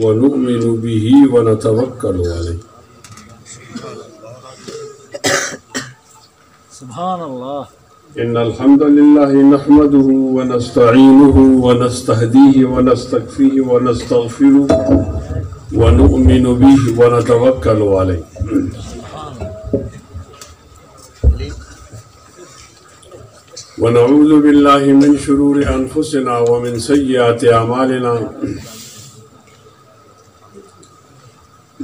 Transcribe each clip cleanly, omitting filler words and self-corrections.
ونؤمن به ونتوكل عليه. سبحان الله. إن الحمد لله نحمده ونستعينه ونستهديه ونستكفيه ونستغفره ونؤمن به ونتوكل عليه. ونعوذ بالله من شرور أنفسنا ومن سيئات أعمالنا.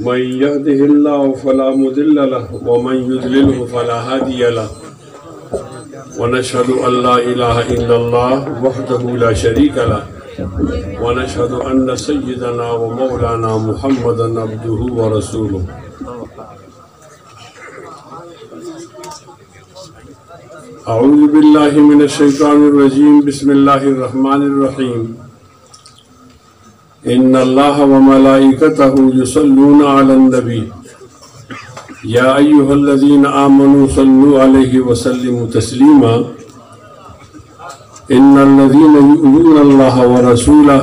من يهده الله فلا مضل له ومن يضلله فلا هادي له. ونشهد أن لا إله إلا الله وحده لا شريك له. ونشهد أن سيدنا ومولانا محمدا عبده ورسوله. أعوذ بالله من الشيطان الرجيم. بسم الله الرحمن الرحيم. إن الله وملائكته يصلون على النبي يا أيها الذين آمنوا صلوا عليه وسلموا تسليما. إن الذين يؤذون الله ورسوله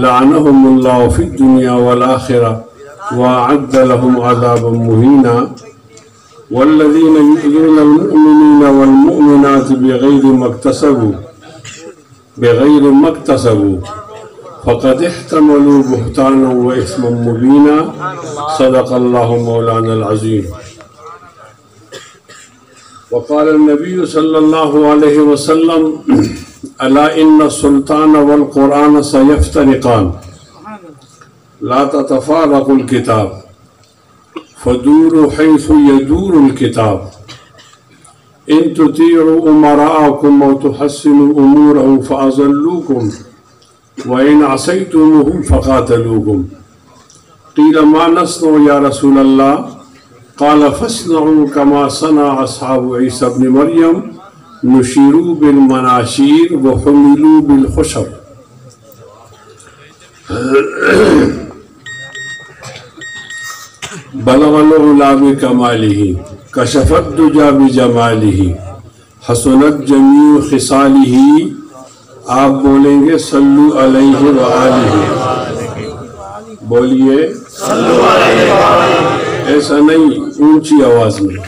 لعنهم الله في الدنيا والآخرة وأعد لهم عذابا مهينا. والذين يؤذون المؤمنين والمؤمنات بغير ما اكتسبوا فقد احتملوا بهتانا وإثما مبينا. صدق الله مولانا العظيم. وقال النبي صلى الله عليه وسلم ألا إن السلطان والقرآن سيفترقان لا تتفارق الكتاب فدوروا حيث يدور الكتاب. إن تطيعوا أمراءكم أو تحسنوا أمورهم فأضلوكم وإن عصيتموهم فقاتلوكم. قيل ما نصنع يا رسول الله؟ قال فاصنعوا كما صنع أصحاب عيسى ابن مريم نشروا بالمناشير وحملوا بالخشب. بلغ العلا بكماله كشف الدجى بجماله حسنت جميع خصاله. آپ بولیں گے صلو علیہ وآلہ. بولیے صلو علیہ وآلہ. ایسا نہیں، اونچی آواز میں.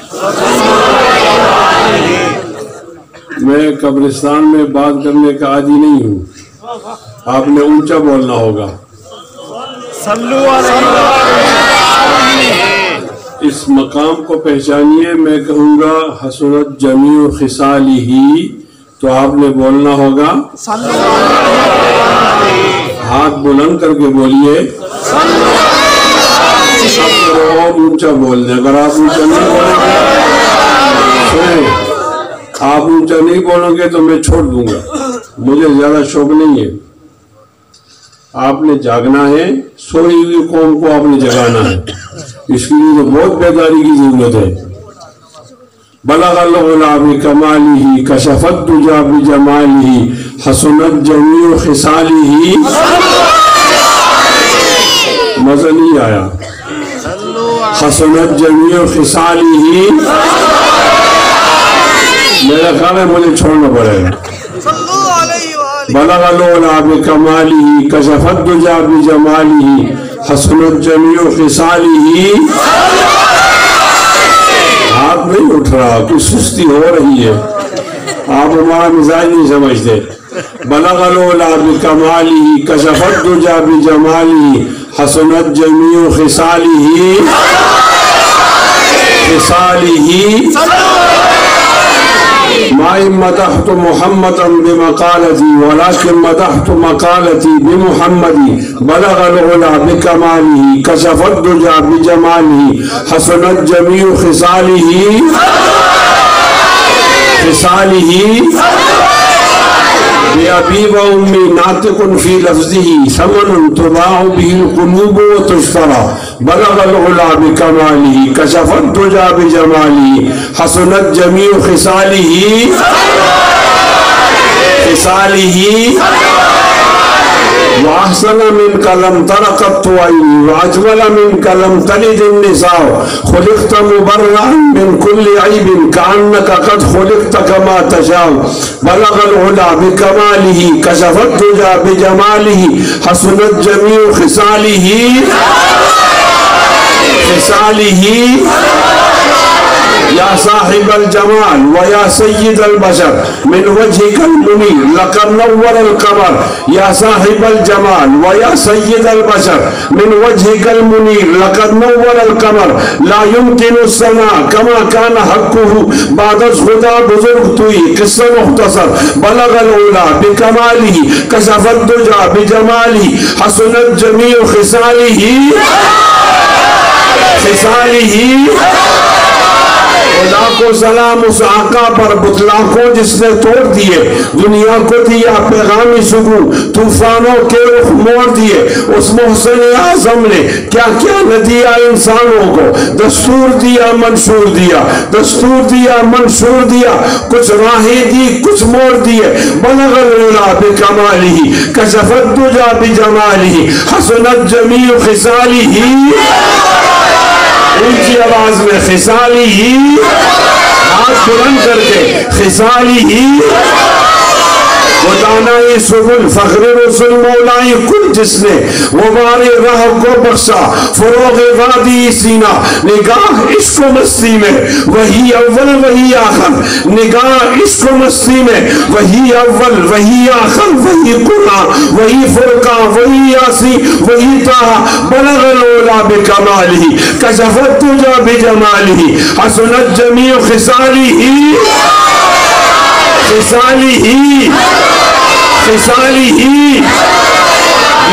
میں قبرستان میں بات کرنے کا عادی نہیں ہوں، آپ نے اونچا بولنا ہوگا. صلو علیہ وآلہ. اس مقام کو پہچانیے. میں کہوں گا حسنت جمیع خصالہ تو آپ نے بولنا ہوگا ہاتھ بلند کر کے بولیے. سب اور اونچا بول دیں. اگر آپ اونچا نہیں بولیں گے، آپ اونچا نہیں بولو گے تو میں چھوڑ دوں گا. مجھے زیادہ شوق نہیں ہے. آپ نے جاگنا ہے. سوئی ہوئی قوم کو آپ نے جگانا ہے. اس کے لیے تو بہت بیداری کی ضرورت ہے. بلغ العلا بکمالہ کشف الدجى بجمالہ حسنت جمیع خصالہ. مزہ نہیں آیا. حسنت جمیع خصالہ. میرا خیال ہے مجھے چھوڑنا پڑے گا. بلغ العلا بکمالہ کشف الدجى بجمالہ حسنت جمیع خصالہ. ہاتھ نہیں اٹھ رہا، کچھ سستی ہو رہی ہے. آپ ہمارا مزاج نہیں سمجھتے. بلغ العلا بکمالہ کشف الدجى بجمالہ حسنت جمیع خصالہ. ما مدحت محمدا بمقالتي ولكن مدحت مقالتي بمحمد. بلغ العلا بكماله كشف الدجى بجماله حسنت جميع خصاله. بأبي وأمي ناطق في لفظه ثمن تباع به القلوب وتشترى. بلغ العلا بكماله كشف الدجى بجماله حسنت جميع خصاله. وأحسن منك لم تر قط عيني وأجمل منك لم تلد النساء خلقت مبرأ من كل عيب كأنك قد خلقت كما تشاء بلغ العلا بكماله كشف الدجى بجماله حسنت جميع خصاله یا صاحب الجمال ویا سید البشر من وجهك المنیر لقد نور القمر یا صاحب الجمال ویا سید البشر من وجهك المنیر لقد نور القمر لا يمكن السماء كما كان حقه بعد خدا بزرگ توئی قصہ مختصر بلغ العلا بکماله کشف الدجى بجماله حسنت جميع خصاله خدا کو سلام اس آقا پر بطلا کو جس نے توڑ دیے دنیا کو دیا پیغامی سکون طوفانوں کے رخ موڑ دیے اس محسن اعظم نے کیا کیا نہ دیا انسانوں کو دستور دیا منشور دیا دستور دیا منشور دیا کچھ راہیں دی کچھ موڑ دیے بلغ العلا بکمالہ کشف الدجى بجمالہ حسنت جمیع خصالہ اونچی آواز میں خصالی ہی ہاتھ بلند کر کے خصالی ہی وہ دانائی سبل فخر رسول مولائی کل جس نے وہ بارے راہ کو بخشا فروغ وادی سینہ نگاہ عشق و مستی میں وہی اول وہی آخر نگاہ عشق و مستی میں وہی اول وہی آخر وہی قرآن وہی فرقان وہی یاسی وہی طاہا بلغ العلا بکمالہ کشف الدجى بجمالہ حسنت جمیع خصالہ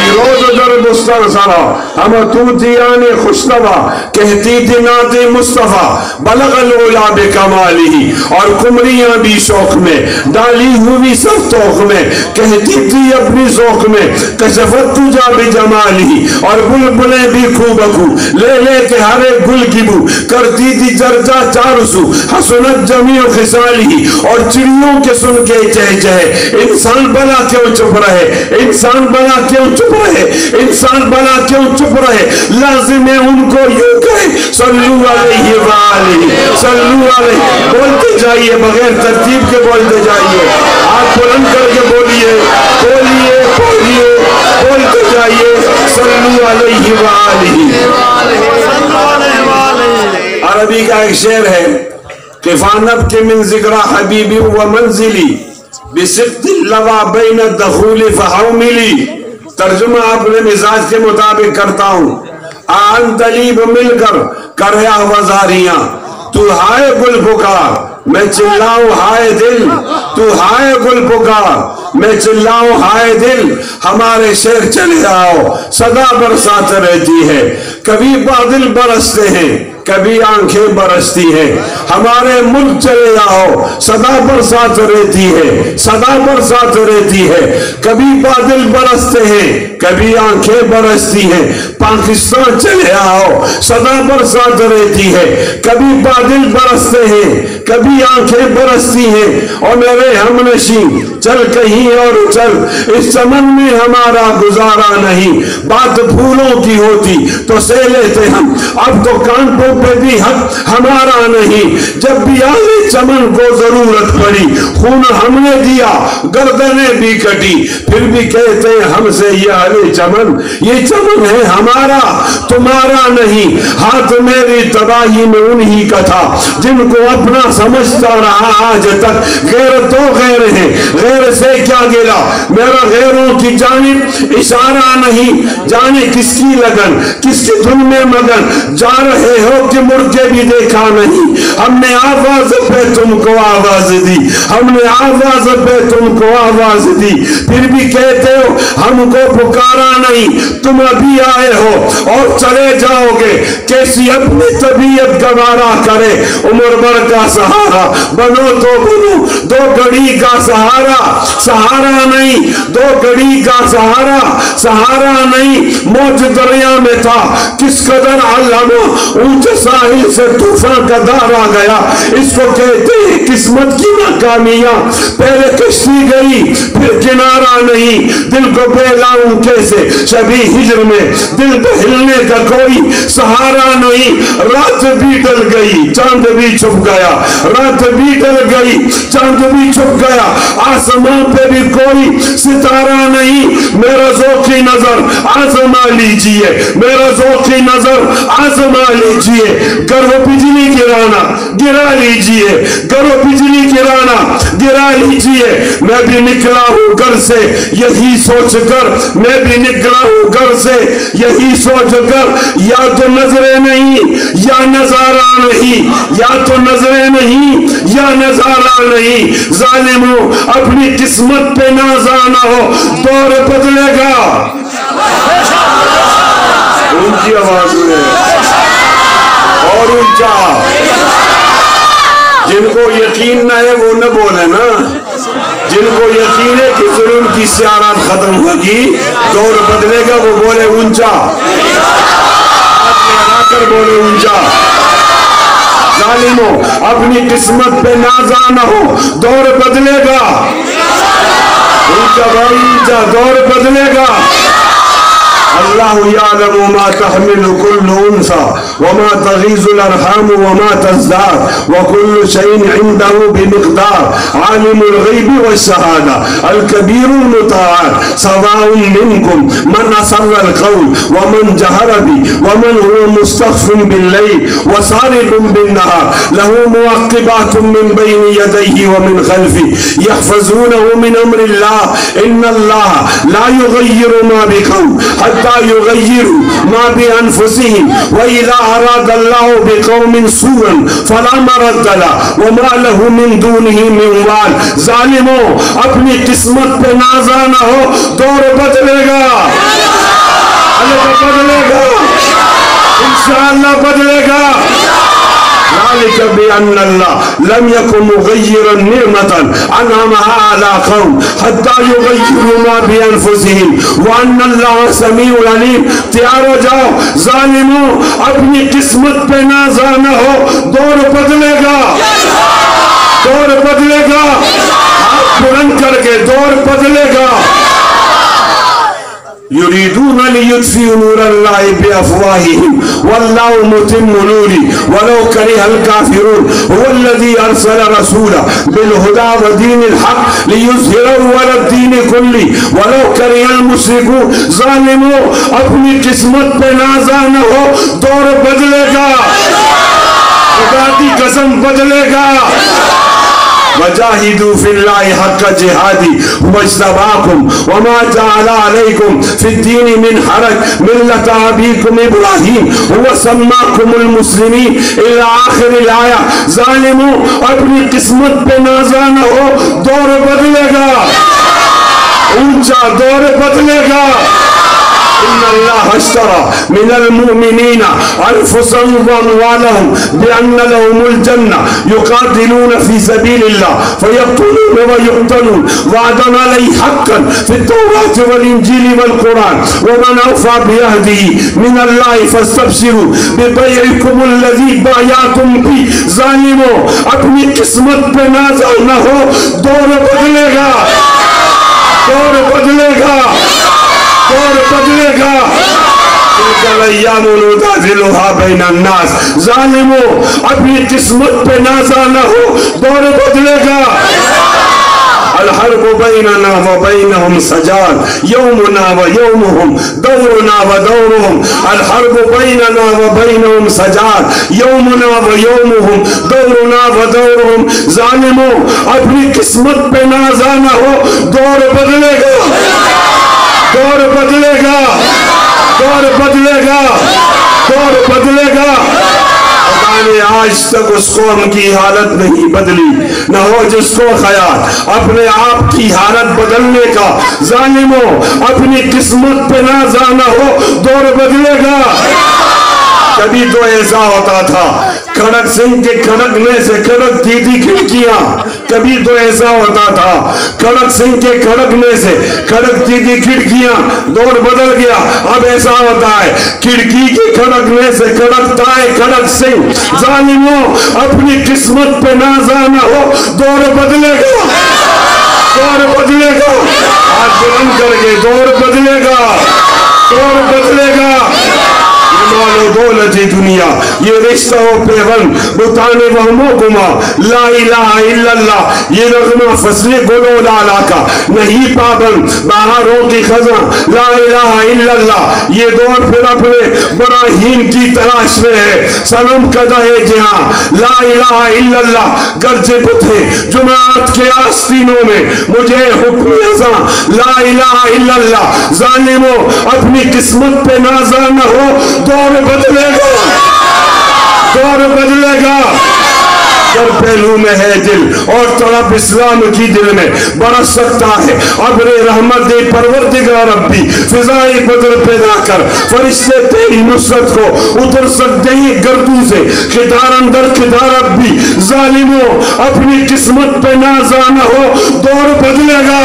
روز در بستر سرا ہم توتیان خوشنوا کہتی تھی نعت مصطفیٰ بلغ العلا بکمالہ اور کمریاں بھی شوق میں ڈالی ہوئی سب توق میں کہتی تھی اپنی ذوق میں کشف الدجى بجمالہ اور بلبلیں بھی خو بخو لے لے کے ہر ایک گل کی بو کرتی تھی چرچا چار سو حسنت جمیع خصالہ اور چڑیوں کے سن کے چہ چہ انسان بلا کیوں چپ رہے انسان بلا کیوں چپ رہے انسان بلا کیوں چپ رہے لازم ہے ان کو یوں کہے صلو علیہ وآلہ صلو علیہ بولتے جائیے بغیر ترتیب کے بولتے جائیے آپ بلند کر کے بولیے بولیے بولیے بولتے جائیے صلو علیہ وآلہ عربی کا ایک شعر ہے کہ فانب کے من ذکر حبیبی و منزلی بسقط اللوا بین الدخول فحوملی ترجمہ اپنے مزاج کے مطابق کرتا ہوں آن دلیب مل کر کریا وزاریاں تو ہائے گل پکار میں چلاؤں ہائے دل تو ہائے گل پکار میں چلاؤں ہائے دل ہمارے شہر چلے آؤ صدا برسات رہتی ہے کبھی بادل برستے ہیں کبھی آنکھیں برستی ہیں ہمارے ملک چلے آؤ صدا برسات رہتی ہے صدا برسات رہتی ہے کبھی بادل برستے ہیں کبھی آنکھیں برستی ہیں پاکستان چلے آؤ صدا برسات رہتی ہے کبھی بادل برستے ہیں کبھی آنکھیں برستی ہیں اور میرے ہم نشین چل کہیں اور چل اس چمن میں ہمارا گزارا نہیں بات پھولوں کی ہوتی تو سہ لیتے ہم اب تو کانٹوں پہ بھی حق ہمارا نہیں جب بھی آئے چمن کو ضرورت پڑی خون ہم نے دیا گردنیں بھی کٹی پھر بھی کہتے ہیں ہم سے یہ علی چمن یہ چمن ہے ہمارا تمہارا نہیں ہاتھ میری تباہی میں انہی کا تھا جن کو اپنا سمجھتا رہا آج تک غیر تو غیر ہے غیر سے کیا گلا میرا غیروں کی جانب اشارہ نہیں جانے کس کی لگن کس کی دھن میں مگن جا رہے ہو کہ مڑ کے بھی دیکھا نہیں ہم نے آواز پہ تم کو آواز دی ہم نے آواز پہ تم کو آواز دی پھر بھی کہتے ہو ہم کو پکارا نہیں تم ابھی آئے ہو اور چلے جاؤ گے کیسی اپنی طبیعت گوارا کرے عمر بھر کا سہارا بنو تو بنو دو گھڑی کا سہارا سہارا نہیں دو گھڑی کا سہارا سہارا نہیں موج دریا میں تھا کس قدر علامہ اونچے ساحل سے طوفان کا دار آ گیا. اس کو کہتے ہیں قسمت کی ناکامیاں. پہلے کشتی گئی پھر کنارہ نہیں, دل کو بہلاؤں کیسے شبی ہجر میں, دل بہلنے کا کوئی سہارا نہیں. رات بھی ڈل گئی چاند بھی چھپ گیا, رات بھی ڈل گئی چاند بھی چھپ گیا, آسمان پہ بھی کوئی ستارہ نہیں. میرا ذوقی نظر آزما لیجئے, میرا ذوقی نظر آزما لیجئے. کرو بجلی گرانا گرا لیجئے, کرو بجلی گرانا گرا لیجئے. میں بھی نکلا ہوں گھر سے یہی سوچ کر, میں بھی نکلا ہوں گھر سے یہی سوچ کر, یا تو نظریں نہیں یا نظارہ نہیں, یا تو نظریں نہیں یا نظارہ نہیں. ظالموں اپنی قسمت پہ نازانا ہو, دور بدلے گا. اونچی آواز میں اور اونچا. جن کو یقین نہ ہے وہ نہ بولے نا, جن کو یقین ہے کہ ظلم کی سیارات ختم ہوگی, دور بدلے گا, وہ بولے اونچا, کر بولے اونچا. ظالموں اپنی قسمت پہ نازانا ہو, دور بدلے گا. اونچا بھائی اونچا, دور بدلے گا. اللہ یعلم ما تحمل كل انثى وما تغيض الارحام وما تزداد وكل شيء عنده بمقدار. عالم الغيب والشهادة الكبير المتعال. سواء منكم من أسر القول ومن جهر به ومن هو مستخف بالليل وسارب بالنهار, له معقبات من بين يديه ومن خلفه يحفظونه من امر الله. ان الله لا يغير ما بقوم حتى يغيروا ما بأنفسهم وإذا أراد الله بقوم سوءا فلا مرد له وما له من دونه من وال. ظالموں اپنی قسمت پہ نازانا ہو, دور بدلے گا. اللہ بدلے گا, انشاءاللہ بدلے گا. ذلك بأن الله لم يكن مغيرا نعمة أنعمها على قوم حتى يغيروا ما بأنفسهم وأن الله سميع عليم. تیار ہو جاؤ ظالموں, اپنی قسمت پہ نازانا ہو, دور بدلے گا, دور بدلے گا. ہاتھ بلند کر کے دور بدلے گا. يريدون ليطفئوا نور الله بأفواههم والله متم نوره ولو كره الكافرون. هو الذي أرسل رسوله بالهدى ودين الحق ليظهره على الدين كله ولو كره المشركون. ظالموں اپنی قسمت پہ نازانا ہو, دور بدلے گا. خدا کی قسم بدلے گا. وجاہدوا فی اللہ حق جہادی واجتباکم وما جعل علیکم فی الدین من حرج ملت ابیکم ابراہیم هو سماکم المسلمین الى آخر الآیہ. ظالموں اپنی قسمت پہ نازانا ہو, دور بدلے گا. اونچا, دور بدلے گا. ان اللہ اشترى من المؤمنین انفسهم واموالهم بان لهم الجنہ يقاتلون في سبيل الله فيقتلون ويقتلون وعدا عليه حقا في التوراة والانجيل والقرآن ومن اوفى بعهده من الله فاستبشروا ببيعكم الذي بايعتم به. ظالموں اپنی قسمت پہ نازانا ہو, دور بدلے گا, دور بدلے گا, دور بدلے گا. تلک الایام نداولها بین الناس. ظالموں اپنی قسمت پہ نازانا ہو, دور بدلے گا. الحرب بیننا وبینہم سجال یومنا ویومہم دورنا ودورہم. الحرب بیننا وبینہم سجال یومنا ویومہم دورنا ودورہم. ظالموں اپنی قسمت پہ نازانا ہو, دور بدلے گا, دور بدلے گا, دور بدلے گا, دور بدلے گا. آج تک اس قوم کی حالت نہیں بدلی, نہ ہو جس کو خیال اپنے آپ کی حالت بدلنے کا. ظالموں اپنی قسمت پہ نازانا ہو, دور بدلے گا. کبھی تو ایسا ہوتا تھا کھڑک سنگھ کے کھڑکنے سے کھڑکتی تھی کھڑکیاں، کبھی تو ایسا ہوتا تھا کھڑک سنگھ کے کھڑکنے سے کھڑکتی تھی کھڑکیاں، دور بدل گیا، اب ایسا ہوتا ہے کھڑکی کے کھڑکنے سے کھڑکتا ہے کھڑک سنگھ۔ ظالموں اپنی قسمت پہ نازانہ ہو، دور بدلے گا، دور بدلے گا، ہاتھ بلند کر کے دور بدلے گا، دور بدلے گا۔ مال و دولت دنیا یہ رشتہ و پیغم بتانے وہموں گما، لا الہ الا اللہ یہ نغمہ فصل گلو لالا کا نہیں پابند بہاروں کی خزاں، لا الہ الا اللہ یہ دور پھر اپنے براہیم کی تلاش میں ہے، سلام کدہ جہاں لا الہ الا اللہ گرج بتھے جماعت کے آستینوں میں مجھے حکم ازاں، لا الہ الا اللہ۔ ظالموں اپنی قسمت پہ نازانہ ہو، دور بدلے گا، دور بدلے گا۔ در پہلو میں ہے دل اور طرف اسلام کی دل میں برس سکتا ہے ابر رحمت پروردگار ربی، فضائی بدر پیدا کر فرشتے تیری نصرت کو اتر سکتے ہیں گردوں سے کدار اندر کدار ربی۔ ظالموں اپنی قسمت پہ نازانہ ہو، دور بدلے گا،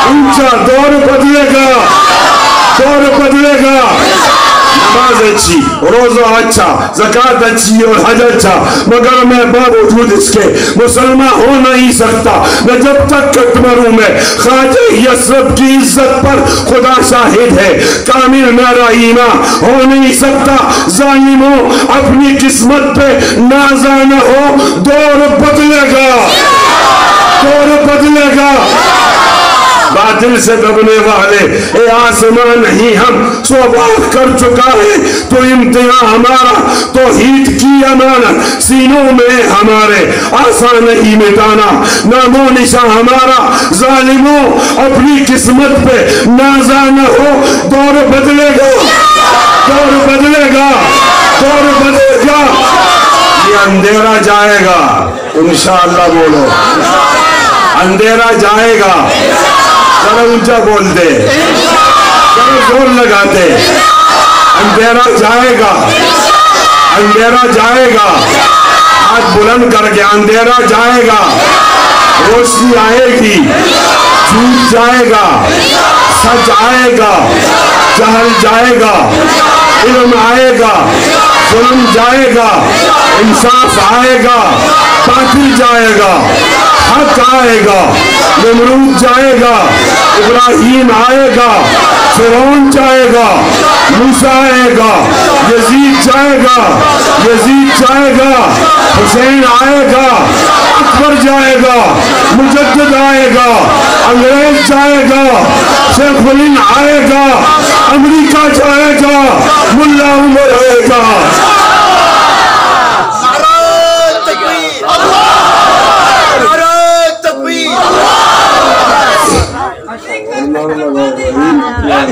اونچا دور بدلے گا، دور بدلے گا۔ نماز اچھی، روزہ اچھا، زکاة اچھی اور حج اچھا، مگر میں باوجود اس کے مسلمان ہو نہیں سکتا نہ جب تک کہ مروں میں خواجہ یسرب کی عزت پر خدا شاہد ہے، کامل میرا ایمان ہو نہیں سکتا۔ ظالموں اپنی قسمت پہ نازانہ ہو، دور بدلے گا، دور بدلے گا۔ باطل سے دبنے والے اے آسمان نہیں ہم صوبات کر چکا ہے تو امتحان ہمارا، توحید کی امانت سینوں میں ہمارے آسان نہیں مٹانا، نام و نشان ہمارا۔ ظالموں اپنی قسمت پہ نازانہ ہو، دور بدلے گا، دور بدلے گا، دور بدلے گا۔ یہ اندھیرا جائے گا انشاءاللہ، بولو اندھیرا جائے گا، ذرا اونچا بولتے، ذرا زور لگاتے، اندھیرا جائے گا، اندھیرا جائے گا، ہاتھ بلند کر کے اندھیرا جائے گا، روشنی آئے گی، جھوٹ جائے گا، سچ آئے گا، جہل جائے گا، علم آئے گا، ظلم جائے گا، انصاف آئے گا، باطل جائے گا، حق آئے گا، نمرود جائے گا، ابراہیم آئے گا، فرعون جائے گا، موسیٰ آئے گا، یزید جائے گا، یزید جائے گا، حسین آئے گا، اکبر جائے گا، مجدد آئے گا، انگریز جائے گا، شیخ ولی آئے گا، امریکہ جائے گا، ملا عمر آئے گا۔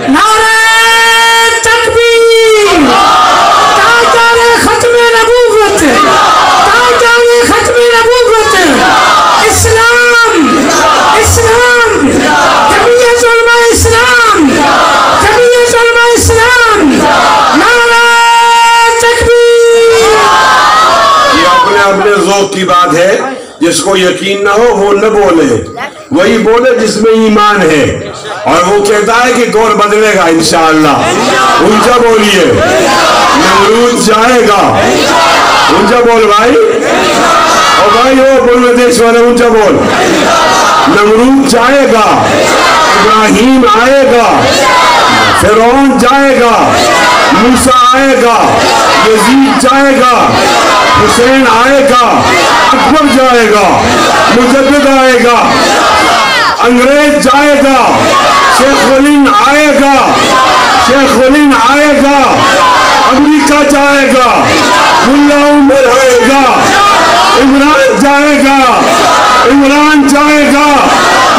نعرہ تکبیر، تاجدار ختم نبوت، تاجدار ختم نبوت، اسلام، اسلام، جمعیت علماء اسلام، جمعیت علماء اسلام، نعرہ تکبیر۔ یہ اپنے اپنے ذوق کی بات ہے، جس کو یقین نہ ہو وہ نہ بولے، وہی بولے جس میں ایمان ہے، اور وہ کہتا ہے کہ دور بدلے گا انشاءاللہ۔ اونچا بولیے، نمرود جائے گا، اونچا بول بھائی، اور بھائی وہ بنگلہ دیش والے اونچا بول، نمرود جائے گا، ابراہیم آئے گا، فرعون جائے گا، موسیٰ آئے گا، یزید جائے گا، حسین آئے گا، اکبر جائے گا، مجدد آئے گا، انگریز جائے گا، شیخ ولی آئے گا، شیخ ولی آئے گا، امریکہ جائے گا، ملا عمر آئے گا، عمران جائے گا، عمران جائے گا،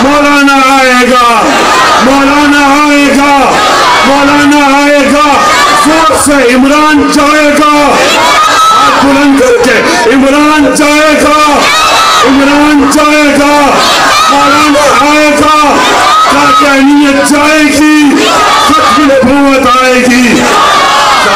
مولانا آئے گا، مولانا آئے گا، مولانا آئے گا، زور سے عمران جائے گا، ہاتھ بلند کر کے عمران جائے گا، عمران جائے گا، مولانا آئے گا، قادیانیت جائے گی، ختم نبوت آئے گی۔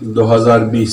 2020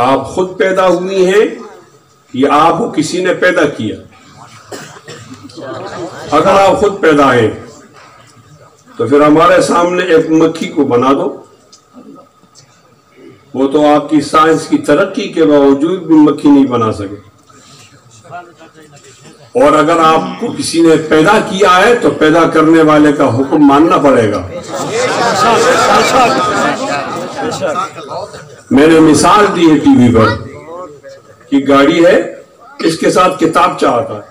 آپ خود پیدا ہوئی ہیں یا آپ کو کسی نے پیدا کیا؟ اگر آپ خود پیدا ہیں تو پھر ہمارے سامنے ایک مکھی کو بنا دو، وہ تو آپ کی سائنس کی ترقی کے باوجود بھی مکھی نہیں بنا سکے. اور اگر آپ کو کسی نے پیدا کیا ہے تو پیدا کرنے والے کا حکم ماننا پڑے گا. میں نے مثال دی ہے ٹی وی پر کہ گاڑی ہے، اس کے ساتھ کتابچہ آتا ہے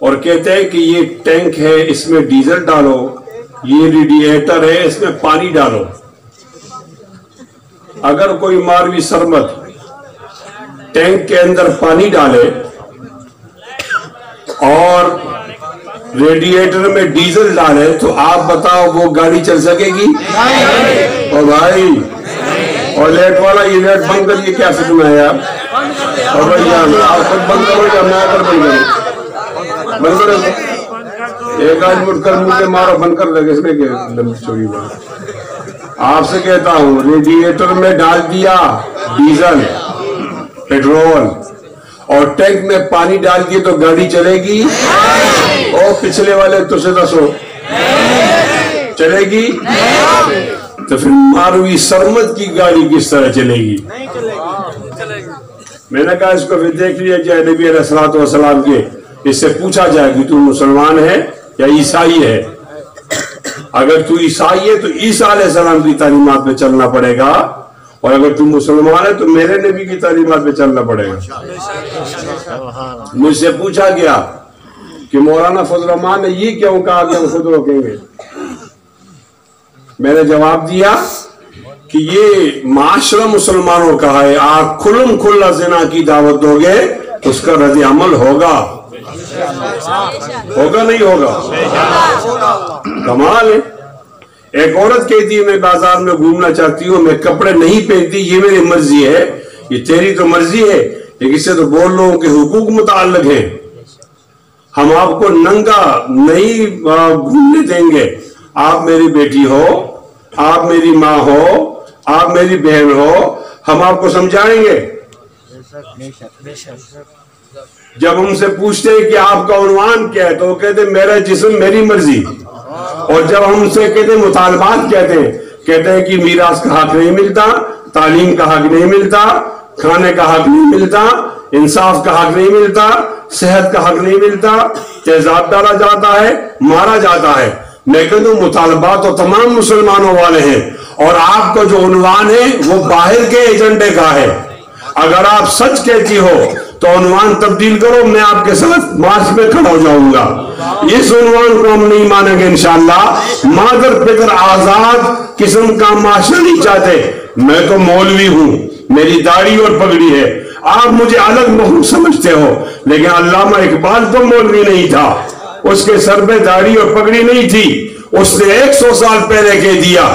اور کہتے ہیں کہ یہ ٹینک ہے، اس میں ڈیزل ڈالو، یہ ریڈیئیٹر ہے، اس میں پانی ڈالو. اگر کوئی ماروی سرمت ٹینک کے اندر پانی ڈالے اور ریڈیئیٹر میں ڈیزل ڈالے تو آپ بتاؤ وہ گاڑی چل سکے گی؟ اور بھائی، اور لیٹ والا یہ لیٹ بند کر کے کیا سکنا ہے آپ؟ اور بھائی آپ خود بند کرو یا میں کر بند کروں؟ بند کرو. ایک آج مٹ کر مجھے مارو، بند کر لگے اس میں کہ لمبی چوڑی بات. آپ سے کہتا ہوں ریڈیئیٹر میں ڈال دیا ڈیزل پیٹرول اور ٹینک میں پانی ڈال دیے تو گاڑی چلے گی؟ اور پچھلے والے تو سے دسو چلے گی؟ تو پھر ماروی سرمت کی گاڑی کس طرح چلے گی؟ میں نے کہا اس کو پھر دیکھ لیا جائے نبی علیہ الصلوۃ والسلام کے، اس سے پوچھا جائے کہ تو مسلمان ہے یا عیسائی ہے. اگر تو عیسائی ہے تو عیسیٰ علیہ السلام کی تعلیمات پہ چلنا پڑے گا، اور اگر تو مسلمان ہے تو میرے نبی کی تعلیمات پہ چلنا پڑے گا. مجھ سے پوچھا گیا کہ مولانا فضل الرحمان نے یہ کیوں کہا کہ ہم خود روکیں گے؟ میں نے جواب دیا کہ یہ معاشرہ مسلمانوں کا ہے، آپ کھلم کھلا زنا کی دعوت دو گے اس کا رد عمل ہوگا. ہوگا نہیں ہوگا؟ کمال ہے. ایک عورت کہتی ہے میں بازار میں گھومنا چاہتی ہوں، میں کپڑے نہیں پہنتی، یہ میری مرضی ہے. یہ تیری تو مرضی ہے لیکن اس سے تو بول لوگوں کے حقوق متعلق ہیں. ہم آپ کو ننگا نہیں گھومنے دیں گے. آپ میری بیٹی ہو، آپ میری ماں ہو، آپ میری بہن ہو، ہم آپ کو سمجھائیں گے. جب ہم سے پوچھتے ہیں کہ آپ کا عنوان کیا ہے تو وہ کہتے ہیں میرا جسم میری مرضی. اور جب ہم سے کہتے ہیں مطالبات کہتے ہیں کہ میراث کا حق نہیں ملتا، تعلیم کا حق نہیں ملتا، کھانے کا حق نہیں ملتا، انصاف کا حق نہیں ملتا، صحت کا حق نہیں ملتا، تیزاب ڈالا جاتا ہے، مارا جاتا ہے. میں کہتا ہوں مطالبات تو تمام مسلمانوں والے ہیں، اور آپ کا جو عنوان ہے وہ باہر کے ایجنڈے کا ہے. اگر آپ سچ کہتی ہو تو عنوان تبدیل کرو، میں آپ کے ساتھ مارچ میں کھڑا ہو جاؤں گا. اس عنوان کو ہم نہیں مانیں گے انشاءاللہ. مادر پدر آزاد قسم کا معاشرہ نہیں چاہتے. میں تو مولوی ہوں، میری داڑھی اور پگڑی ہے، آپ مجھے الگ مخلوق سمجھتے ہو، لیکن علامہ اقبال تو مولوی نہیں تھا، اس کے سر پہ داڑھی اور پگڑی نہیں تھی. اس نے 100 سال پہلے کہہ دیا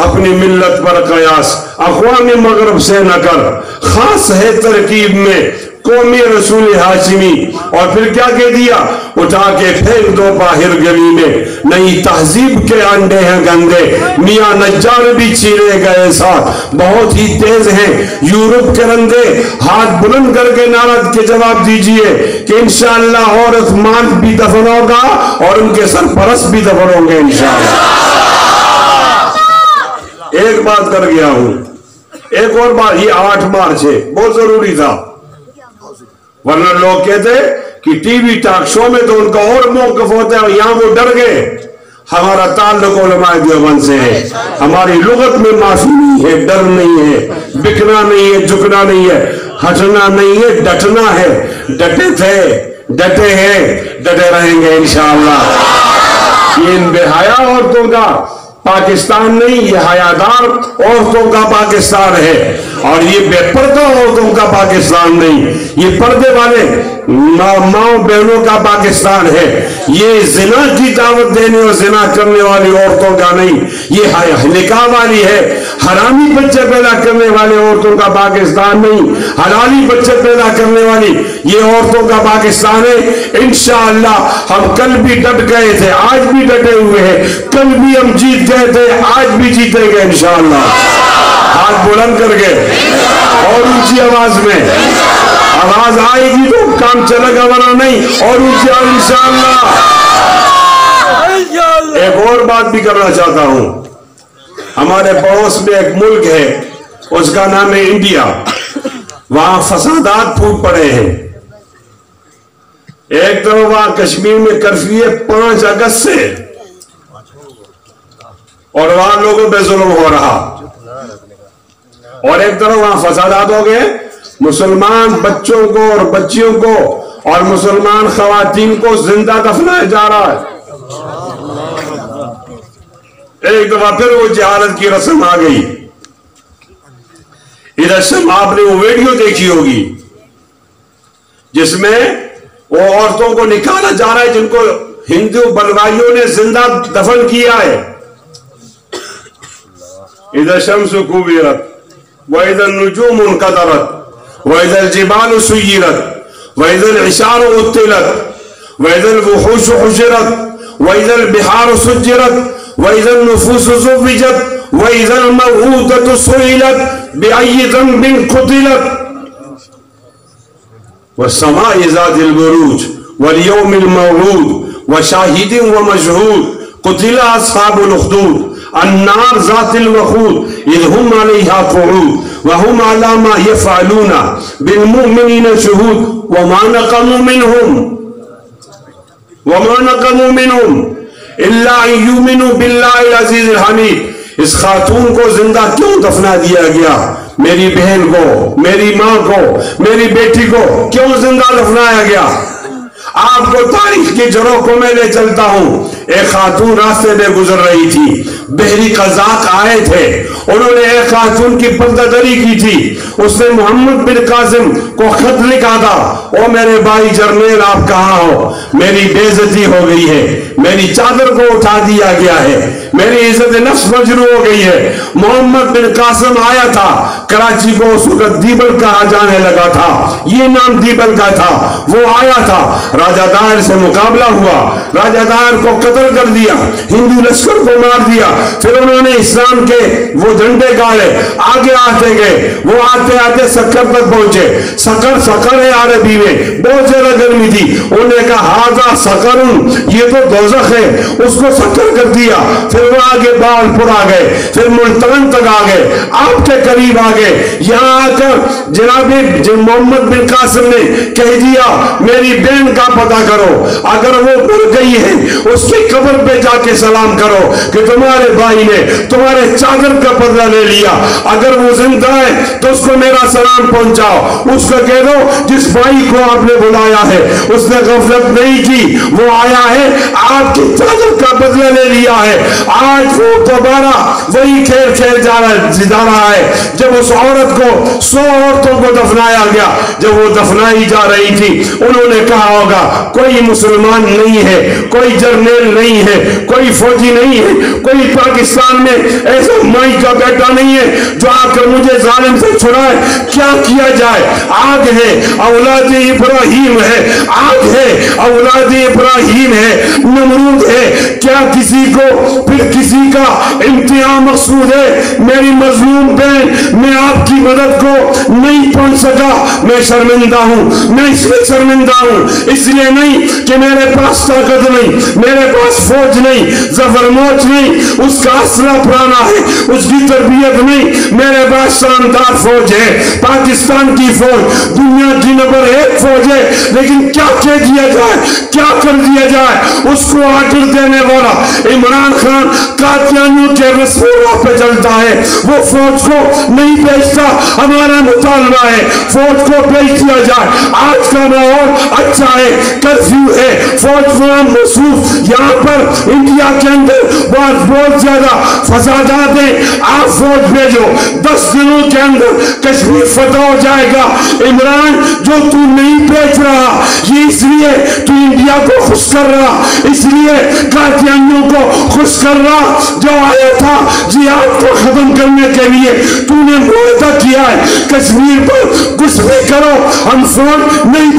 اپنی ملت پر قیاس اقوام مغرب سے نہ کر، خاص ہے ترکیب میں قومی رسول ہاشمی. اور پھر کیا کہہ دیا؟ اٹھا کے پھینک دو باہر گلی میں، نئی تہذیب کے انڈے ہیں گندے، میاں نجار بھی چیرے گئے ساتھ، بہت ہی تیز ہیں یورپ کے رندے. ہاتھ بلند کر کے نعرہ کے جواب دیجئے کہ انشاءاللہ عورت مرد بھی دفن ہوگا اور ان کے سرپرست بھی دفن ہوں گے انشاءاللہ. ایک بات کر گیا ہوں، ایک اور بات، یہ 8 مارچ ہے، بہت ضروری تھا، ورنہ لوگ کہتے کہ ٹی وی ٹاک شو میں تو ان کا اور موقف ہوتا ہے اور یہاں وہ ڈر گئے. ہمارا تعلق علماء دیوبند سے ہے، ہماری لغت میں معافی نہیں ہے، ڈر نہیں ہے، بکنا نہیں ہے، جھکنا نہیں ہے، ہٹنا نہیں ہے، ڈٹنا ہے. ڈٹے تھے، ڈٹے ہیں، ڈٹے رہیں گے انشاءاللہ. یہ ان بے حیا عورتوں کا پاکستان نہیں، یہ حیادار عورتوں کا پاکستان ہے، اور یہ بے پردہ عورتوں کا پاکستان نہیں، یہ پردے والے ماں بہنوں کا پاکستان ہے. یہ زنا کی دعوت دینے اور زنا کرنے والی عورتوں کا نہیں، یہ نکاح والی ہے، حرامی بچے پیدا کرنے والے عورتوں کا پاکستان نہیں، حلالی بچے پیدا کرنے والی یہ عورتوں کا پاکستان ہے. انشاءاللہ ہم کل بھی ڈٹ گئے تھے، آج بھی ڈٹے ہوئے ہیں، کل بھی ہم جیت گئے تھے، آج بھی جیتیں گے انشاءاللہ. ہاتھ بلند کر کے اور اونچی آواز میں آواز آئے گی تو کام چلے گا ورنہ نہیں. اور اونچی آواز انشاءاللہ. ایک اور بات بھی کرنا چاہتا ہوں. ہمارے پڑوس میں ایک ملک ہے اس کا نام ہے انڈیا. وہاں فسادات پھوٹ پڑے ہیں. ایک طرف وہاں کشمیر میں کرفیو ہے 5 اگست سے اور وہاں لوگوں پہ ظلم ہو رہا. اور ایک طرف وہاں فسادات ہو گئے. مسلمان بچوں کو اور بچیوں کو اور مسلمان خواتین کو زندہ دفنایا جا رہا ہے. ایک دفعہ پھر وہ جہالت کی رسم آ گئی. ادھر سے آپ نے وہ ویڈیو دیکھی ہوگی جس میں وہ عورتوں کو نکالا جا رہا ہے جن کو ہندو بلوائیوں نے زندہ دفن کیا ہے. ادھر شمس کوبرت وَإِذَا النُّجُومُ انْقَطَرَتْ وَإِذَا الْجِبَالُ سُيِّرَتْ وَإِذَا الْعِشَارُ عُطِّلَتْ وَإِذَا الْوُحُوشُ حُشِرَتْ وَإِذَا الْبِحَارُ سُجِّرَتْ وَإِذَا النُّفُوسُ زُوِّجَتْ وَإِذَا الْمَوْءُودَةُ سُئِلَتْ بِأَيِّ ذَنبٍ قُتِلَتْ وَالسَّمَاءِ ذَاتِ الْبُرُوجِ وَالْيَوْمِ الْمَوْعُودِ وَشَاهِدٍ وَمَشْهُودٍ قُتِلَ أَصْحَابُ الْأُخْدُودِ النار ذات الوقود إذ هم عليها قعود وهم على ما يفعلون بالمؤمنين شهود وما نقموا منهم إلا أن يؤمنوا بالله العزيز الحميد. اس خاتون کو زندہ کیوں دفنا دیا گیا؟ میری بہن کو، میری ماں کو، میری بیٹی کو کیوں زندہ دفنایا گیا؟ آپ کو تاریخ کی جڑوں کو میں لے چلتا ہوں. ایک خاتون راستے میں گزر رہی تھی. بحری قزاق آئے تھے. انہوں نے ایک خاتون کی پردہ دری کی تھی. اس نے محمد بن قاسم کو خط لکھا تھا، او میرے بھائی جرنیل آپ کہاں ہو؟ میری بے عزتی ہو گئی ہے، میری چادر کو اٹھا دیا گیا ہے، میری عزت نفس مجروح ہو گئی ہے. محمد بن قاسم آیا تھا. کراچی کو اس وقت دیبل کہا جانے لگا تھا. یہ نام دیبل کا تھا. وہ آیا تھا. راجہ دائر سے مقابلہ ہوا. راجہ دائر کو قتل کر دیا. ہندو لشکر کو مار دیا. پھر انہوں نے اسلام کے وہ جھنڈے گاڑے. آگے آتے گئے. وہ آتے آتے سکر تک پہنچے. سکر ہے عربی میں. بہت زیادہ گرمی تھی. انہوں نے کہا ہاذا سکرن، یہ تو دوزخ ہے. اس کو سکر کر دیا. پھر وہ آگے بہاولپور آ گئے. پھر ملتان تک آ گئے. آپ کے قریب آ گئے. یہاں آ کر جناب محمد بن قاسم نے کہہ دیا میری بہن کا پتہ کرو. اگر وہ مر گئی ہے اس کی قبر پہ جا کے سلام کرو کہ تمہارے بھائی نے تمہارے چادر کا بدلہ لے لیا. اگر وہ زندہ ہے تو اس کو میرا سلام پہنچاؤ. اس کو کہہ دو جس بھائی کو آپ نے بلایا ہے اس نے غفلت نہیں کی. وہ آیا ہے آپ کی چادر کا بدلہ لے لیا ہے. آج وہ دوبارہ وہی کھیل کھیل جا رہا ہے. جب اس عورت کو 100 عورتوں کو دفنایا گیا، جب وہ دفنائی جا رہی تھی انہوں نے کہا ہوگا کوئی مسلمان نہیں ہے، کوئی جرنیل نہیں ہے، کوئی فوجی نہیں ہے، کوئی پاکستان میں ایسا مائی کا بیٹا نہیں ہے جو آ کر مجھے ظالم سے چھڑائے. کیا کیا جائے؟ آگ ہے، اولاد ابراہیم ہے. آگ ہے، اولاد ابراہیم ہے. نمرود ہے. کیا کسی کو پھر کسی کا امتحان مقصود ہے؟ میری مظلوم بہن، میں آپ کی مدد کو نہیں پہنچ سکا. میں شرمندہ ہوں. میں اس لیے شرمندہ ہوں اس لیے نہیں کہ میرے پاس طاقت نہیں، میرے پاس فوج نہیں، ظفر موج نہیں، اس کا اسلحہ پرانا ہے، اس کی تربیت نہیں. میرے پاس شاندار فوج ہے. پاکستان کی فوج دنیا کی نمبر 1 فوج ہے. لیکن کیا کہہ دیا جائے، کیا کر دیا جائے؟ اس کو آرڈر دینے والا عمران خان قادیانیوں کے رسولوں پہ چلتا ہے. وہ فوج کو نہیں بھیجتا. ہمارا مطالبہ ہے فوج کو بھیج دیا جائے. آج کا ماحول اچھا ہے، کرفیو ہے، فوج وہاں مصروف. یہاں پر انڈیا کے اندر بہت زیادہ فسادات ہیں. آپ فوج بھیجو. 10 دنوں کے اندر کشمیر فتح ہو جائے گا. عمران جو تو نہیں بھیج رہا یہ اس لیے تو انڈیا کو خوش کر رہا، اس لیے قادیانیوں کو خوش کر رہا. جو آیا تھا جہاد کو ختم کرنے کے لیے تو نے معاہدہ کیا ہے کشمیر پر کچھ بھی کرو ہم فوج نہیں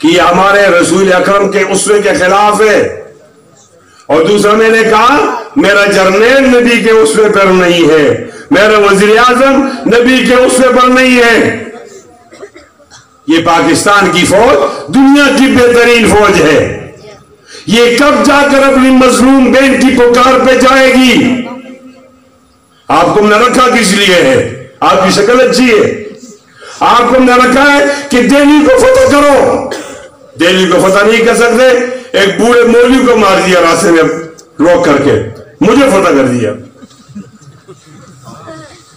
کہ یہ ہمارے رسول اکرم کے اسوے کے خلاف ہے، اور دوسرا میں نے کہا میرا جرنیل نبی کے اسوے پر نہیں ہے، میرا وزیر اعظم نبی کے اسوے پر نہیں ہے۔ یہ پاکستان کی فوج دنیا کی بہترین فوج ہے، یہ کب جا کر اپنی مظلوم بہن کی پکار پہ جائے گی؟ آپ کو ہم نے رکھا کس لیے ہے؟ آپ کی شکل اچھی ہے، آپ کو ہم نے رکھا ہے کہ دہلی کو فتح کرو۔ دہلی کو فتح نہیں کر سکتے، ایک بوڑھے مولوی کو مار دیا راستے میں روک کر کے، مجھے فتح کر دیا۔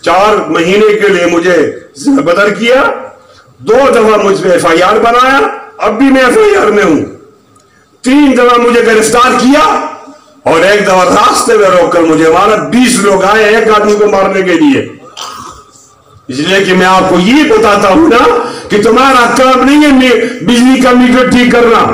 4 مہینے کے لیے مجھے بدر کیا، 2 دفعہ مجھ پہ FIR بنایا، اب بھی میں FIR میں ہوں، 3 دفعہ مجھے گرفتار کیا، اور 1 دفعہ راستے میں روک کر مجھے مارا۔ 20 لوگ آئے ایک آدمی کو مارنے کے لیے۔ اس لیے کہ میں آپ کو یہ بتاتا ہوں نا کہ تمہارا کام نہیں ہے بجلی کا میٹر ٹھیک کرنا،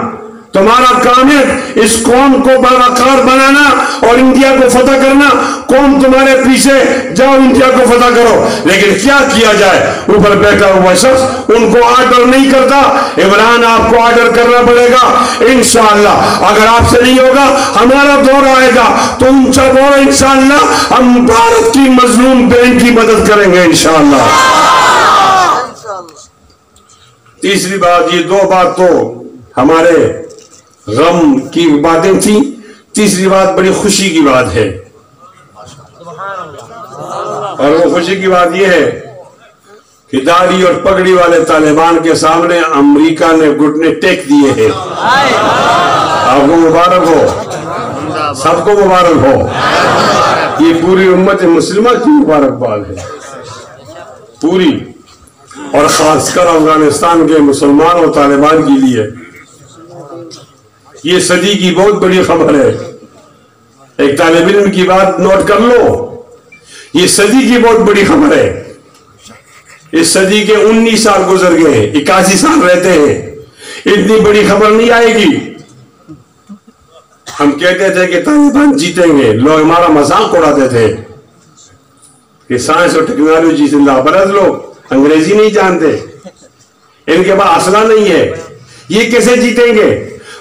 تمہارا کام ہے اس قوم کو باوقار بنانا اور انڈیا کو فتح کرنا۔ قوم تمہارے پیچھے، جاؤ انڈیا کو فتح کرو، لیکن کیا کیا جائے؟ اوپر بیٹھا ہوا شخص ان کو آرڈر نہیں کرتا۔ عمران آپ کو آرڈر کرنا پڑے گا انشاءاللہ۔ اگر آپ سے نہیں ہوگا ہمارا دور آئے گا تو اونچا دور انشاءاللہ ہم بھارت کی مظلوم بہن کی مدد کریں گے انشاءاللہ۔ تیسری بات، یہ 2 بات تو ہمارے غم کی باتیں تھیں، تیسری بات بڑی خوشی کی بات ہے، اور وہ خوشی کی بات یہ ہے کہ داڑھی اور پگڑی والے طالبان کے سامنے امریکہ نے گھٹنے ٹیک دیے ہیں۔ آپ کو مبارک ہو، سب کو مبارک ہو، یہ پوری امت مسلمہ کی مبارکباد ہے پوری، اور خاص کر افغانستان کے مسلمان اور طالبان کے لیے یہ صدی کی بہت بڑی خبر ہے۔ ایک طالب علم کی بات نوٹ کر لو، یہ صدی کی بہت بڑی خبر ہے۔ اس صدی کے 19 سال گزر گئے، 81 سال رہتے ہیں، اتنی بڑی خبر نہیں آئے گی۔ ہم کہتے تھے کہ طالبان جیتیں گے، لوگ ہمارا مذاق اڑاتے تھے کہ سائنس اور ٹیکنالوجی سے لابرز لوگ انگریزی نہیں جانتے، ان کے پاس اسلحہ نہیں ہے، یہ کیسے جیتیں گے؟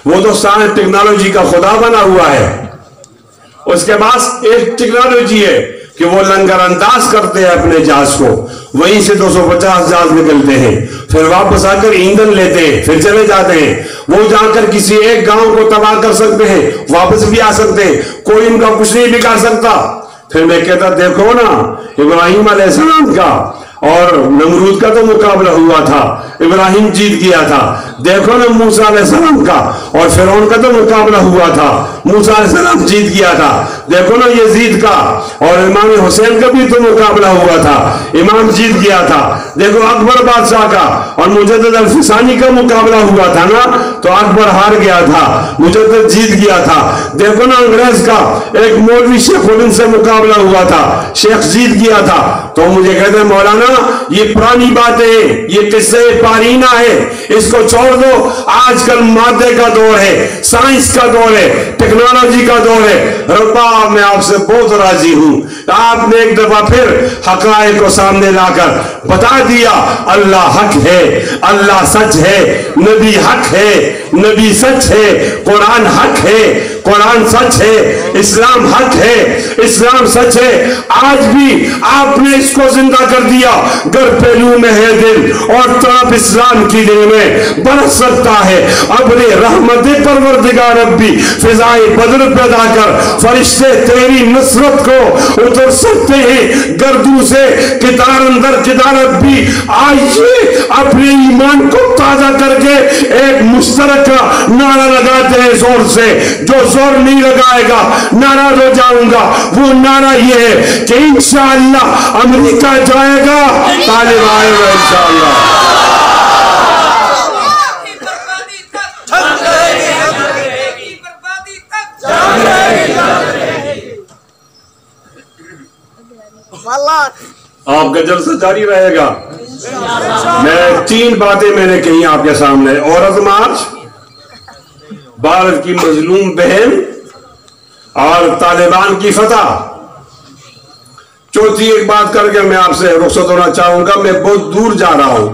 وہ تو سائنس ٹیکنالوجی کا خدا بنا ہوا ہے، اس کے پاس ایک ٹیکنالوجی ہے کہ وہ لنگر انداز کرتے ہیں اپنے جہاز کو، وہیں سے 250 جہاز نکلتے ہیں، پھر واپس آ کر ایندھن لیتے ہیں، پھر چلے جاتے ہیں، وہ جا کر کسی ایک گاؤں کو تباہ کر سکتے ہیں، واپس بھی آ سکتے ہیں، کوئی ان کا کچھ نہیں بگاڑ سکتا۔ پھر میں کہتا دیکھو نا ابراہیم علیہ السلام کا اور نمرود کا تو مقابلہ ہوا تھا، ابراہیم جیت گیا تھا۔ دیکھو نا موسیٰ علیہ السلام کا اور فرعون کا تو مقابلہ ہوا تھا، موسیٰ علیہ السلام جیت گیا تھا۔ دیکھو نا یزید کا اور امام حسین کا بھی تو مقابلہ ہوا تھا، امام جیت گیا تھا۔ دیکھو اکبر بادشاہ کا اور مجدد الفسانی کا مقابلہ ہوا تھا نا، تو اکبر ہار گیا تھا، مجدد جیت گیا تھا۔ دیکھو نا انگریز کا ایک مولوی شیخ الہند سے مقابلہ ہوا تھا، شیخ جیت گیا تھا۔ تو مجھے کہتے ہیں مولانا یہ پرانی باتیں ہیں، یہ قصے پارینہ ہے، اس کو چھوڑ دو۔ آج کل مادے کا دور ہے، سائنس کا دور ہے، ٹیکنالوجی کا دور ہے۔ ربا میں آپ سے بہت راضی ہوں، آپ نے ایک دفعہ پھر حقائق کو سامنے لا کر بتا دیا، اللہ حق ہے، اللہ سچ ہے، نبی حق ہے، نبی سچ ہے، قرآن حق ہے، قرآن سچ ہے، اسلام حق ہے، اسلام سچ ہے۔ آج بھی آپ نے اس کو زندہ کر دیا۔ گر پہلو میں ہے دل اور تڑپ اسلام کی دل میں برس سکتا ہے ابر رحمت پروردگار ربی، فضائے بدر پیدا کر فرشتے تیری نصرت کو اتر سکتے ہیں گردوں سے کتار اندر کتارت بھی۔ آئیے اپنے ایمان کو تازہ کر کے ایک مشترکہ نعرہ لگاتے ہیں زور سے، جو زور نہیں لگائے گا ناراض ہو جاؤں گا۔ وہ نعرہ یہ ہے کہ انشاءاللہ امریکہ جائے گا، طالب آئے گا انشاءاللہ۔ آپ کا جلسہ جاری رہے گا۔ میں 3 باتیں میں نے کہی آپ کے سامنے، عورت مارچ، بھارت کی مظلوم بہن اور طالبان کی فتح۔ چوتھی ایک بات کر کے میں آپ سے رخصت ہونا چاہوں گا، میں بہت دور جا رہا ہوں۔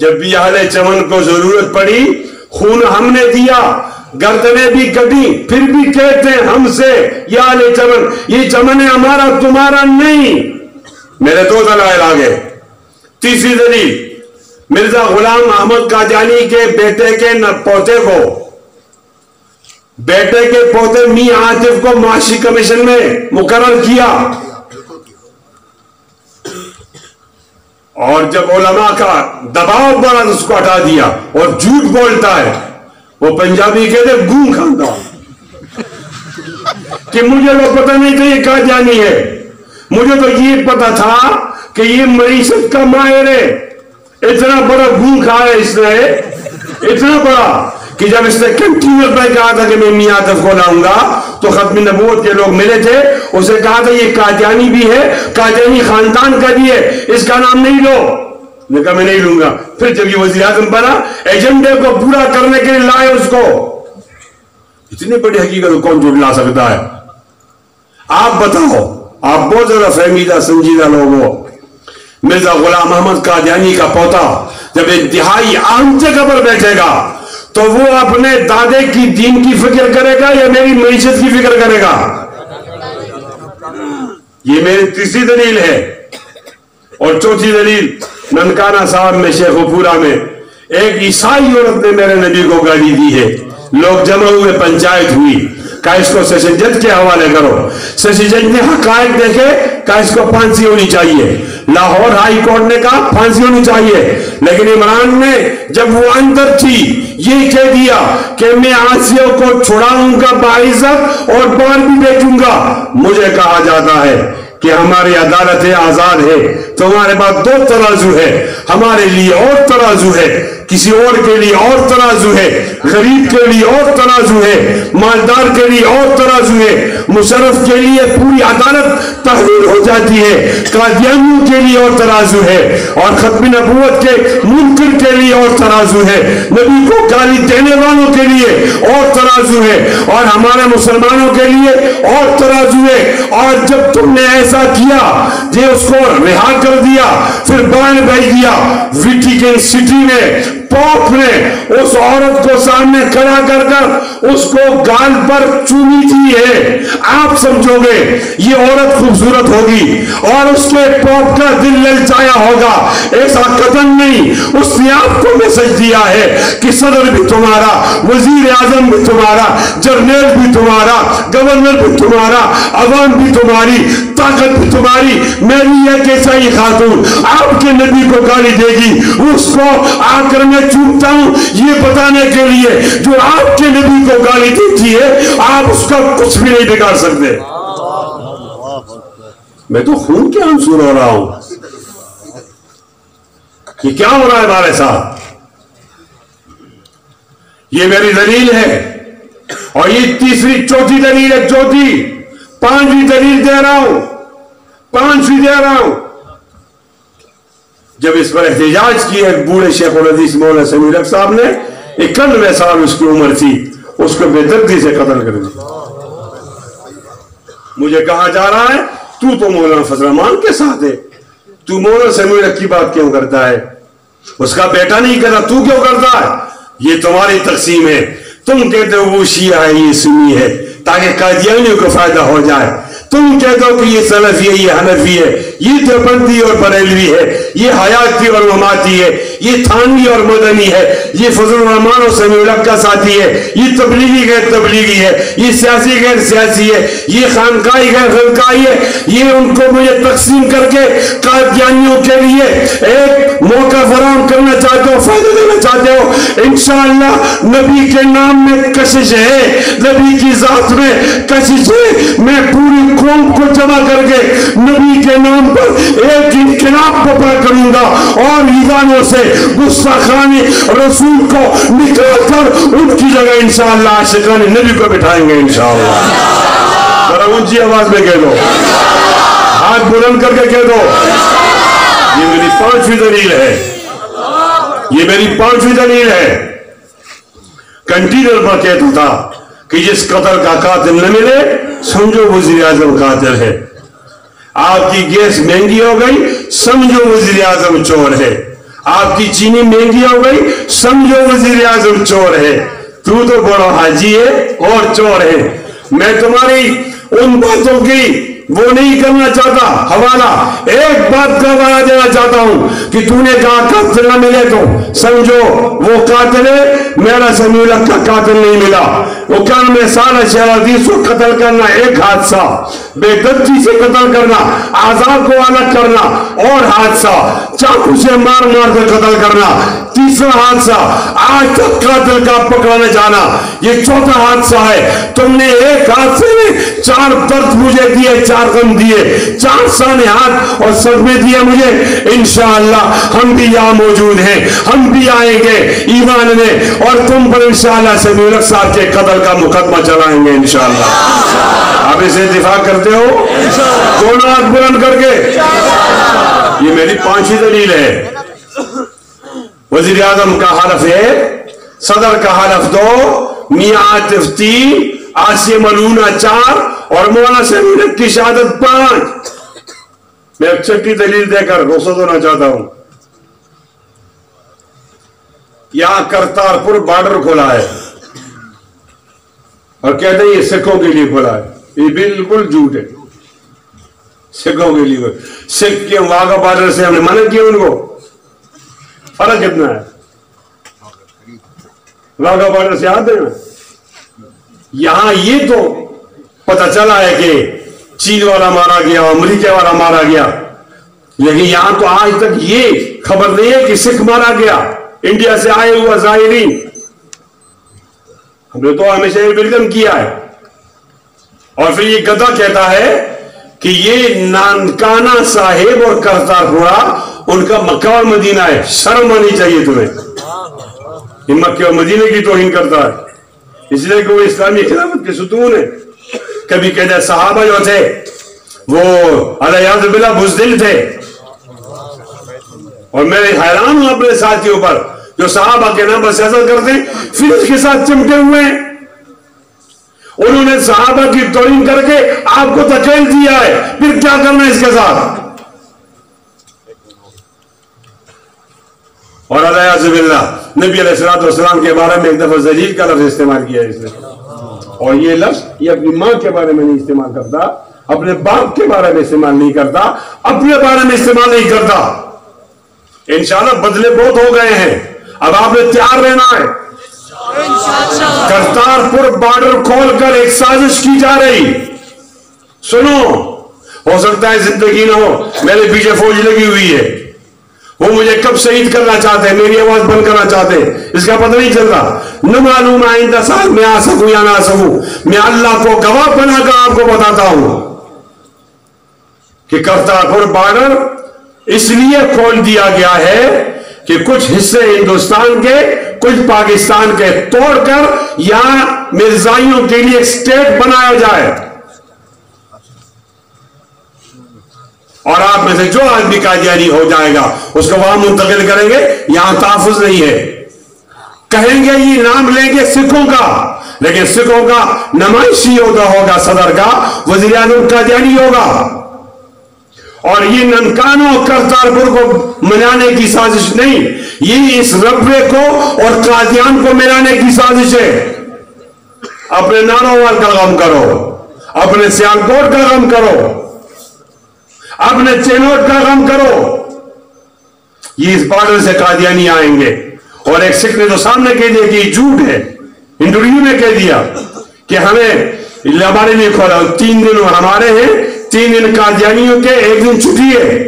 جب بھی اہل چمن کو ضرورت پڑی خون ہم نے دیا، گردنیں بھی کٹی، پھر بھی کہتے ہیں ہم سے یا اہل چمن، یہ چمن ہے ہمارا تمہارا نہیں۔ میرے دو دلائل آگے۔ تیسری دلیل، مرزا غلام احمد قادیانی کے بیٹے کے پوتے کو، بیٹے کے پوتے میاں عاطف کو معاشی کمیشن میں مقرر کیا، اور جب علماء کا دباؤ بڑھا تو اس کو ہٹا دیا، اور جھوٹ بولتا ہے۔ وہ پنجابی کہتے گوں کھاتا کہ مجھے وہ پتہ نہیں تھا یہ قادیانی ہے، مجھے تو یہ پتا تھا کہ یہ معیشت کا ماہر ہے۔ اتنا بڑا گوں کھایا اس نے، اتنا بڑا کہ جب اس نے کنٹینر پہ کہا تھا کہ میں میاں عاطف کو لاؤں گا تو ختم نبوت کے لوگ ملے تھے، اسے کہا تھا یہ قادیانی بھی ہے، قادیانی خاندان کا بھی ہے، اس کا نام نہیں لو۔ نے کہا میں نہیں لوں گا۔ پھر جب یہ وزیر اعظم بنا، ایجنڈے کو پورا کرنے کے لیے لائے اس کو۔ اتنی بڑی حقیقت کون جھوٹ لا سکتا ہے؟ آپ بتاؤ، آپ بہت زیادہ فہمیدہ سنجیدہ لوگ ہو۔ مرزا غلام احمد قادیانی کا پوتا جب انتہائی عام جگہ پر بیٹھے گا تو وہ اپنے دادے کی دین کی فکر کرے گا یا میری معیشت کی فکر کرے گا؟ یہ میری تیسری دلیل ہے۔ اور چوتھی دلیل، ننکانہ صاحب میں شیخ پورا میں ایک عیسائی عورت نے میرے نبی کو گالی دی ہے، لوگ جمع ہوئے، پنچایت ہوئی، کہا اس کو سیشن جج کے حوالے کرو۔ سیشن جج نے حقائق دیکھے، کہا اس کو پھانسی ہونی چاہیے۔ لاہور ہائی کورٹ نے کہا پھانسی ہونی چاہیے، لیکن عمران نے جب وہ اندر تھی یہ کہہ دیا کہ میں عاصیوں کو چھڑاؤں گا باعزت اور بار بھی بیچوں گا۔ مجھے کہا جاتا ہے کہ ہماری عدالت آزاد ہے، تمہارے پاس دو ترازو ہے، ہمارے لیے اور ترازو ہے، کسی اور کے لیے اور ترازو ہے، غریب کے لیے اور ترازو ہے، مالدار کے لیے اور ترازو ہے، مشرف کے لیے پوری عدالت تحریر ہو جاتی ہے، قادیانیوں کے لیے اور ترازو ہے، اور ختم نبوت کے منکر کے لیے اور ترازو ہے، نبی کو گالی دینے والوں کے لیے اور ترازو ہے، اور ہمارے مسلمانوں کے لیے اور ترازو ہے۔ اور جب تم نے ایسا کیا جی اس کو رہا کر دیا، پھر باہر بھیج دیا، ویٹیکن سٹی میں پوپ نے اس عورت کو سامنے کھڑا کر کر اس کو گال پر چومی تھی ہے۔ آپ سمجھو گے یہ عورت خوبصورت ہوگی اور اس کے پوپ کا دل للچایا ہوگا، ایسا قدم نہیں۔ اس نے آپ کو میسج دیا ہے کہ صدر بھی تمہارا، وزیر اعظم بھی تمہارا، جرنیل بھی تمہارا، گورنر بھی تمہارا، عوام بھی تمہاری، طاقت بھی تمہاری، میری ایک عیسائی خاتون آپ کے نبی کو گالی دے گی، اس کو آ کر میں چومتا ہوں یہ بتانے کے لیے جو آپ کے نبی کو گالی دیتی ہے آپ اس کا کچھ بھی نہیں بگاڑ سکتے۔ میں تو خون کے آنسو رو رہا ہوں، یہ کیا ہو رہا ہے ہمارے ساتھ؟ یہ میری دلیل ہے، اور یہ تیسری چوتھی دلیل ہے، چوتھی پانچویں دلیل دے رہا ہوں، پانچویں دے رہا ہوں۔ جب اس پر احتجاج کی ایک بوڑھے شیخ الحدیث مولانا سمیع الحق صاحب نے، 91 سال اس کی عمر تھی، اس کو بے دردی سے قتل کر دیا۔ مجھے کہا جا رہا ہے تو مولانا فضل الرحمان کے ساتھ ہے، تو مولانا سمیع الحق کی بات کیوں کرتا ہے؟ اس کا بیٹا نہیں کرتا، تو کیوں کرتا ہے؟ یہ تمہاری تقسیم ہے، تم کہتے ہو وہ شیعہ ہے یہ سنی ہے تاکہ قادیانیوں کو فائدہ ہو جائے، تم کہتے ہو کہ یہ سلفی ہے یہ حنفی ہے، یہ دیوبندی اور بریلوی ہے، یہ حیاتی اور مماتی ہے، یہ تھانوی اور مدنی ہے، یہ فضل الرحمان اور سمیع الحق کا ساتھی ہے، یہ تبلیغی غیر تبلیغی ہے، یہ سیاسی غیر سیاسی ہے، یہ خانقاہی غیر خانقاہی ہے۔ یہ ان کو مجھے تقسیم کر کے قادیانیوں کے لیے ایک موقع فراہم کرنا چاہتے ہو، فائدہ دینا چاہتے ہو۔ انشاءاللہ نبی کے نام میں کشش ہے، نبی کی ذات میں کشش ہے، میں پوری قوم کو جمع کر کے نبی کے نام پر ایک انقلاب برپا کروں گا، اور ایوانوں سے گستاخان رسول کو نکال کر ان کی جگہ انشاءاللہ عاشقان نبی کو بٹھائیں گے انشاءاللہ۔ ذرا اونچی آواز میں کہہ دو، ہاتھ بلند کر کے کہہ دو۔ یہ میری پانچویں دلیل ہے، یہ میری پانچویں دلیل ہے۔ کنٹینر پر کہتا تھا کہ جس قتل کا قاتل نہ ملے سمجھو وزیر اعظم قاتل ہے، آپ کی گیس مہنگی ہو گئی سمجھو وزیر اعظم چور ہے، آپ کی چینی مہنگی ہو گئی، سمجھو وزیر اعظم چور ہے، تو بڑا حاجی ہے اور چور ہے۔ میں تمہاری ان باتوں کی وہ نہیں کرنا چاہتا حوالہ، ایک بات کا حوالہ دینا چاہتا ہوں کہ تو نے کہا قاتل نہ ملے تو سمجھو وہ قاتل ہے، میرا سمیع الحق کا قاتل نہیں ملا۔ وہ کان میں سارا شہرازیز کو قتل کرنا ایک حادثہ، بے دردی سے قتل کرنا، اعضاء کو الگ کرنا اور حادثہ، چاقو سے مار مار کر قتل کرنا تیسرا حادثہ، آج تک قاتل کا پکڑانے جانا یہ چوتھا حادثہ ہے۔ تم نے ایک حادثے میں 4 درد مجھے دیے، 4 غم دیے، 4 سانحات اور صدمے دیے مجھے۔ انشاءاللہ ہم بھی یہاں موجود ہیں، ہم بھی آئیں گے ایمان میں اور تم پر انشاءاللہ سمیع الحق صاحب کے قتل کا مقدمہ چلائیں گے انشاءاللہ۔ آپ اسے دفاع کرتے ہو؟ دونوں ہاتھ بلند کر کے، یہ میری 5ہی دلیل ہے۔ وزیر اعظم کا حلف ہے، صدر کا حلف 2، میاں عاطف 3، آسیہ ملونہ 4 اور مولانا سمیع الحق کی شہادت 5۔ میں ایک چھٹی دلیل دے کر رخصت ہونا چاہتا ہوں۔ یہاں کرتارپور بارڈر کھلا ہے اور کہتے ہیں یہ سکھوں کے لیے کھلا ہے، یہ بالکل جھوٹ ہے۔ سکھوں کے لیے سکھ کے واگا بارڈر سے ہم نے منع کیا، ان کو فرق کتنا ہے؟ واگا بارڈر سے آتے ہیں، یہاں یہ تو پتہ چلا ہے کہ چین والا مارا گیا، امریکہ والا مارا گیا، لیکن یہاں تو آج تک یہ خبر نہیں ہے کہ سکھ مارا گیا، انڈیا سے آئے ہوا زائرین۔ ہم نے تو ہمیشہ یہ ویلکم کیا ہے۔ اور پھر یہ گدھا کہتا ہے کہ یہ نانکانہ صاحب اور کرتارپورہ ان کا مکہ اور مدینہ ہے۔ شرم آنی چاہیے تمہیں، یہ مکہ اور مدینہ کی توہین کرتا ہے، اس لیے کہ وہ اسلامی خلافت کے ستون ہے۔ کبھی کہتے ہیں صحابہ جو تھے وہ علیہ باللہ بزدل تھے، اور میں حیران ہوں اپنے ساتھیوں پر جو صحابہ کے نام پر سیاست کرتے ہیں پھر اس کے ساتھ چمٹے ہوئے ہیں۔ انہوں نے صحابہ کی توہین کر کے آپ کو دھکیل دیا ہے، پھر کیا کرنا ہے اس کے ساتھ؟ اور علیہ باللہ نبی علیہ السلام کے بارے میں ایک دفعہ ذلیل کا لفظ استعمال کیا ہے اس نے، اور یہ لفظ یہ اپنی ماں کے بارے میں نہیں استعمال کرتا، اپنے باپ کے بارے میں استعمال نہیں کرتا، اپنے بارے میں استعمال نہیں کرتا۔ انشاءاللہ بدلے بہت ہو گئے ہیں، اب آپ نے تیار رہنا ہے۔ کرتارپور بارڈر کھول کر ایک سازش کی جا رہی، سنو، ہو سکتا ہے زندگی نہ ہو، میرے پیچھے فوج لگی ہوئی ہے، وہ مجھے کب شہید کرنا چاہتے ہیں، میری آواز بند کرنا چاہتے ہیں، اس کا پتہ نہیں چلتا، نہ معلوم آئندہ سال میں آ سکوں یا نہ آ سکوں۔ میں اللہ کو گواہ بنا کر آپ کو بتاتا ہوں کہ کرتارپور بارڈر اس لیے کھول دیا گیا ہے کہ کچھ حصے ہندوستان کے کچھ پاکستان کے توڑ کر یہاں مرزائیوں کے لیے ایک سٹیٹ بنایا جائے، اور آپ میں سے جو آدمی قادیانی ہو جائے گا اس کو وہاں منتقل کریں گے، یہاں تحفظ نہیں ہے۔ کہیں گے یہ نام لیں گے سکھوں کا، لیکن سکھوں کا نمائشی عہدہ ہوگا، صدر کا، وزیر اعظم قادیانی ہوگا، اور یہ ننکانوں کرتارپور کو ملانے کی سازش نہیں، یہ اس ربے کو اور قادیان کو ملانے کی سازش ہے۔ اپنے نانوال کا غم کرو، اپنے سیالکوٹ کا غم کرو، اپنے چینوٹ کا غم کرو، یہ اس بارڈر سے قادیانی آئیں گے۔ اور ایک سکھ نے تو سامنے کہہ دیا کہ یہ جھوٹ ہے، انٹرویو میں کہہ دیا کہ ہمیں ہمارے لیے کھولا 3 دن ہمارے ہیں، 3 دن قادیانیوں کے، 1 دن چھٹی ہے۔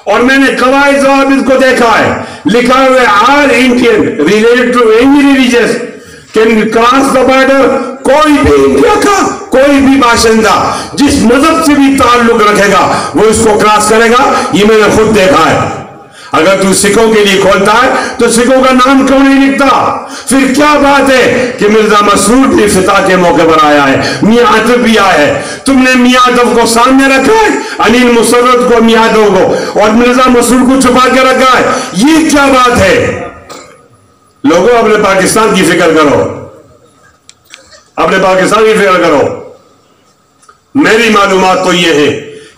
اور میں نے قواعد ضوابط کو دیکھا ہے، لکھا ہوا ہے all Indian related to any religious can cross the border۔ کوئی بھی انڈیا کا کوئی بھی باشندہ جس مذہب سے بھی تعلق رکھے گا وہ اس کو کراس کرے گا، یہ میں نے خود دیکھا ہے۔ اگر تو سکھوں کے لیے کھولتا ہے تو سکھوں کا نام کیوں نہیں لکھتا؟ پھر کیا بات ہے کہ مرزا مسعود بھی فتح کے موقع پر آیا ہے، میاں عاطف بھی آیا ہے، تم نے میاں عاطف کو سامنے رکھا ہے، انیل مسرت کو، میاں عاطف کو، اور مرزا مسعود کو چھپا کے رکھا ہے، یہ کیا بات ہے؟ لوگوں اپنے پاکستان کی فکر کرو، اپنے پاکستان کی فکر کرو۔ میری معلومات تو یہ ہے